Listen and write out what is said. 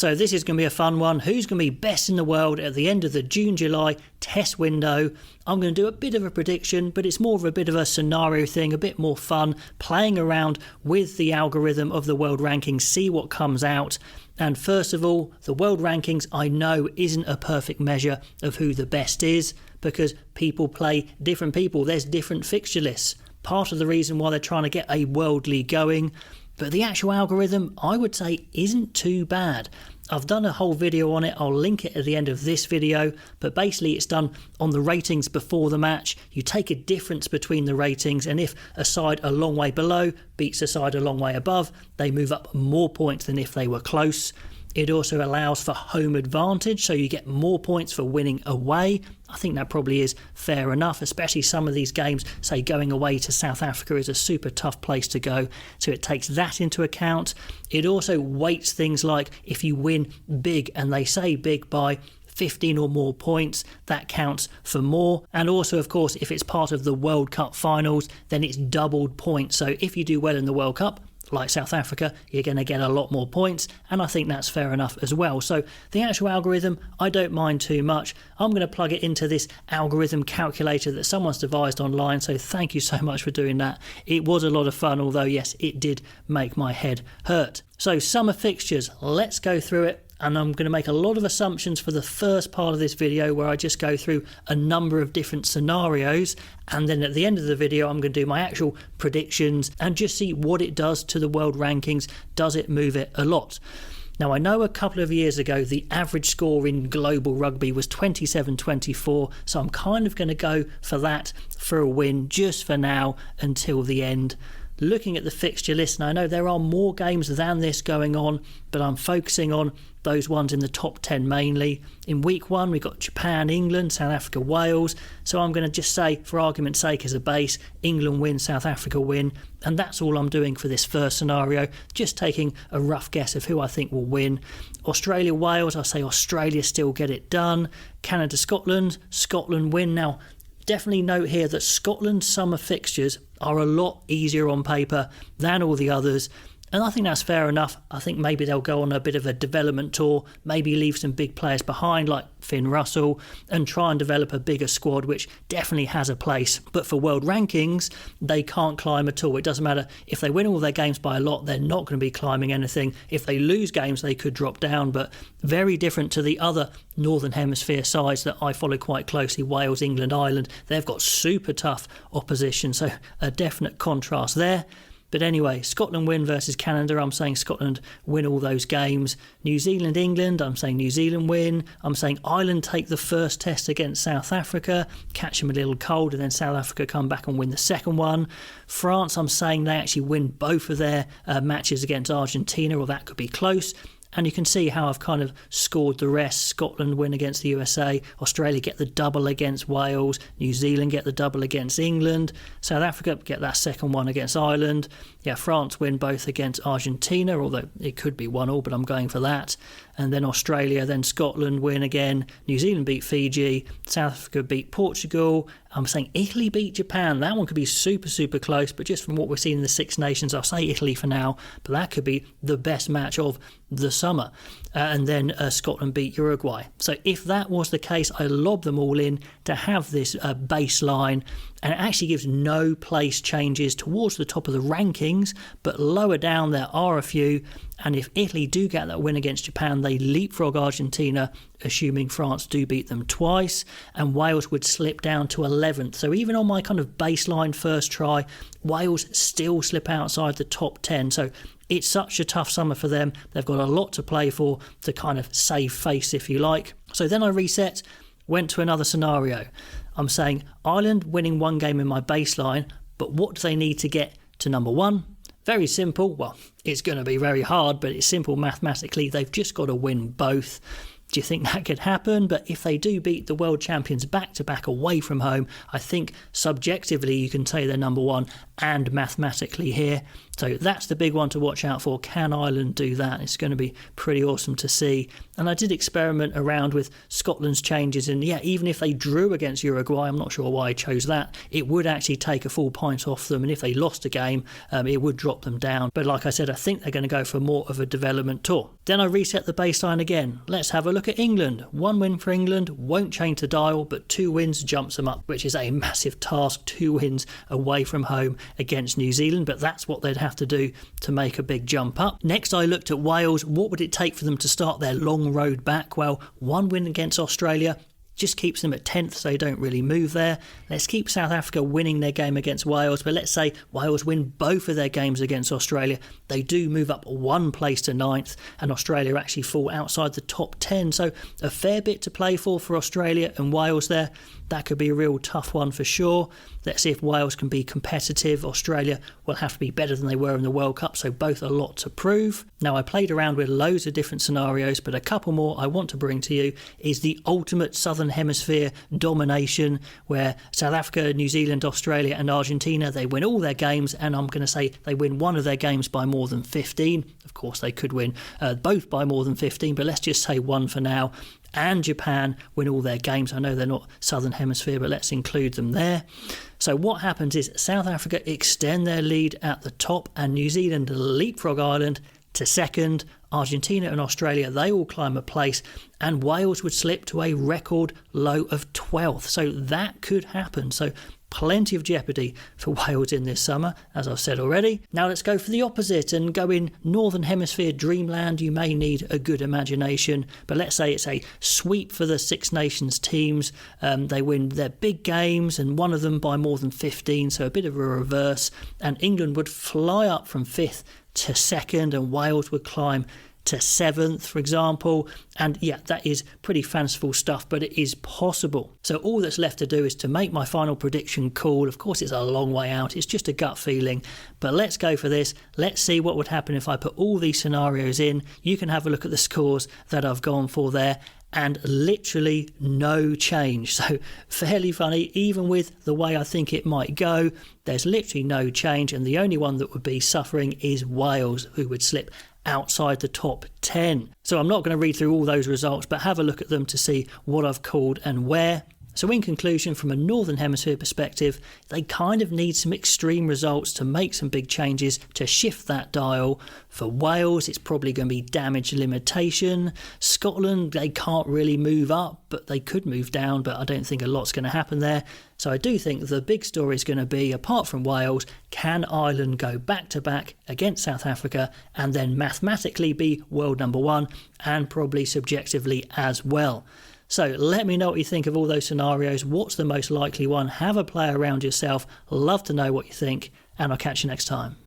So this is going to be a fun one. Who's going to be best in the world at the end of the June-July test window? I'm going to do a bit of a prediction, but it's more of a bit of a scenario thing, a bit more fun, playing around with the algorithm of the world rankings, see what comes out. And first of all, the world rankings I know isn't a perfect measure of who the best is, because people play different people. There's different fixture lists. Part of the reason why they're trying to get a world league going. But the actual algorithm, I would say, isn't too bad. I've done a whole video on it. I'll link it at the end of this video. But basically, it's done on the ratings before the match. You take a difference between the ratings, and if a side a long way below beats a side a long way above, they move up more points than if they were close. It also allows for home advantage, so you get more points for winning away. I think that probably is fair enough, especially some of these games, say going away to South Africa is a super tough place to go, so it takes that into account. It also weights things like if you win big, and they say big by 15 or more points, that counts for more. And also, of course, if it's part of the World Cup finals, then it's doubled points. So if you do well in the World Cup, like South Africa, you're going to get a lot more points, and I think that's fair enough as well. So the actual algorithm, I don't mind too much. I'm going to plug it into this algorithm calculator that someone's devised online, so thank you so much for doing that. It was a lot of fun, although yes, it did make my head hurt. So summer fixtures, let's go through it. And I'm going to make a lot of assumptions for the first part of this video, where I just go through a number of different scenarios, and then at the end of the video I'm going to do my actual predictions and just see what it does to the world rankings. Does it move it a lot? Now, I know a couple of years ago the average score in global rugby was 27-24, so I'm kind of going to go for that for a win just for now until the end. Looking at the fixture list, and I know there are more games than this going on, but I'm focusing on those ones in the top 10 mainly. In week 1, we've got Japan, England, South Africa, Wales. So I'm going to just say, for argument's sake, as a base, England win, South Africa win. And that's all I'm doing for this first scenario, just taking a rough guess of who I think will win. Australia, Wales, I say Australia still get it done. Canada, Scotland, Scotland win. Now, definitely note here that Scotland's summer fixtures are a lot easier on paper than all the others, and I think that's fair enough. I think maybe they'll go on a bit of a development tour, maybe leave some big players behind like Finn Russell, and try and develop a bigger squad, which definitely has a place. But for world rankings, they can't climb at all. It doesn't matter if they win all their games by a lot, they're not going to be climbing anything. If they lose games, they could drop down, but very different to the other Northern Hemisphere sides that I follow quite closely, Wales, England, Ireland. They've got super tough opposition, so a definite contrast there. But anyway, Scotland win versus Canada, I'm saying Scotland win all those games. New Zealand, England, I'm saying New Zealand win. I'm saying Ireland take the first test against South Africa, catch them a little cold, and then South Africa come back and win the second one. France, I'm saying they actually win both of their matches against Argentina, or that could be close. And you can see how I've kind of scored the rest. Scotland win against the USA. Australia get the double against Wales. New Zealand get the double against England. South Africa get that second one against Ireland. Yeah, France win both against Argentina, although it could be 1-1, but I'm going for that. And then Australia, then Scotland win again. New Zealand beat Fiji. South Africa beat Portugal. I'm saying Italy beat Japan. That one could be super, super close, but just from what we're seeing in the Six Nations, I'll say Italy for now, but that could be the best match of the summer. And then Scotland beat Uruguay. So if that was the case, I lob them all in to have this baseline, and it actually gives no place changes towards the top of the rankings, but lower down there are a few. And if Italy do get that win against Japan, they leapfrog Argentina, assuming France do beat them twice, and Wales would slip down to 11th. So even on my kind of baseline first try, Wales still slip outside the top 10. So it's such a tough summer for them. They've got a lot to play for to kind of save face, if you like. So then I reset, went to another scenario. I'm saying Ireland winning one game in my baseline, but what do they need to get to number 1? Very simple. Well, it's going to be very hard, but it's simple mathematically. They've just got to win both. Do you think that could happen? But if they do beat the world champions back-to-back away from home, I think subjectively you can say they're number one and mathematically here. So that's the big one to watch out for. Can Ireland do that? It's going to be pretty awesome to see. And I did experiment around with Scotland's changes. And yeah, even if they drew against Uruguay, I'm not sure why I chose that, it would actually take a full point off them. And if they lost a game, it would drop them down. But like I said, I think they're going to go for more of a development tour. Then I reset the baseline again. Let's have a look at England. 1 win for England won't change the dial, but 2 wins jumps them up, which is a massive task. 2 wins away from home against New Zealand, but that's what they'd have to do to make a big jump up. Next, I looked at Wales. What would it take for them to start their long road back? Well, 1 win against Australia just keeps them at 10th, so they don't really move there. Let's keep South Africa winning their game against Wales, but let's say Wales win both of their games against Australia. They do move up 1 place to 9th, and Australia actually fall outside the top 10. So a fair bit to play for Australia and Wales there. That could be a real tough one for sure. Let's see if Wales can be competitive. Australia will have to be better than they were in the World Cup, so both a lot to prove. Now, I played around with loads of different scenarios, but a couple more I want to bring to you is the ultimate Southern Hemisphere domination, where South Africa, New Zealand, Australia and Argentina, they win all their games, and I'm going to say they win one of their games by more than 15. Of course, they could win both by more than 15, but let's just say one for now. And Japan win all their games. I know they're not Southern Hemisphere, but let's include them there. So what happens is South Africa extend their lead at the top, and New Zealand leapfrog Ireland to second. Argentina and Australia, they all climb a place, and Wales would slip to a record low of 12th. So that could happen. So plenty of jeopardy for Wales in this summer, as I've said already. Now let's go for the opposite and go in Northern Hemisphere dreamland. You may need a good imagination, but let's say it's a sweep for the Six Nations teams. They win their big games, and one of them by more than 15, so a bit of a reverse. And England would fly up from 5th to 2nd, and Wales would climb to 7th, for example. And yeah, that is pretty fanciful stuff, but it is possible. So all that's left to do is to make my final prediction call. Of course, it's a long way out. It's just a gut feeling, but let's go for this. Let's see what would happen if I put all these scenarios in. You can have a look at the scores that I've gone for there, and literally no change. So fairly funny, even with the way I think it might go, there's literally no change, and the only one that would be suffering is Wales, who would slip outside the top 10. So I'm not going to read through all those results, but have a look at them to see what I've called and where. So in conclusion, from a Northern Hemisphere perspective, they kind of need some extreme results to make some big changes to shift that dial. For Wales, it's probably going to be damage limitation. Scotland, they can't really move up, but they could move down, but I don't think a lot's going to happen there. So I do think the big story is going to be, apart from Wales, can Ireland go back-to-back against South Africa and then mathematically be world number one, and probably subjectively as well. So let me know what you think of all those scenarios. What's the most likely one? Have a play around yourself. Love to know what you think, and I'll catch you next time.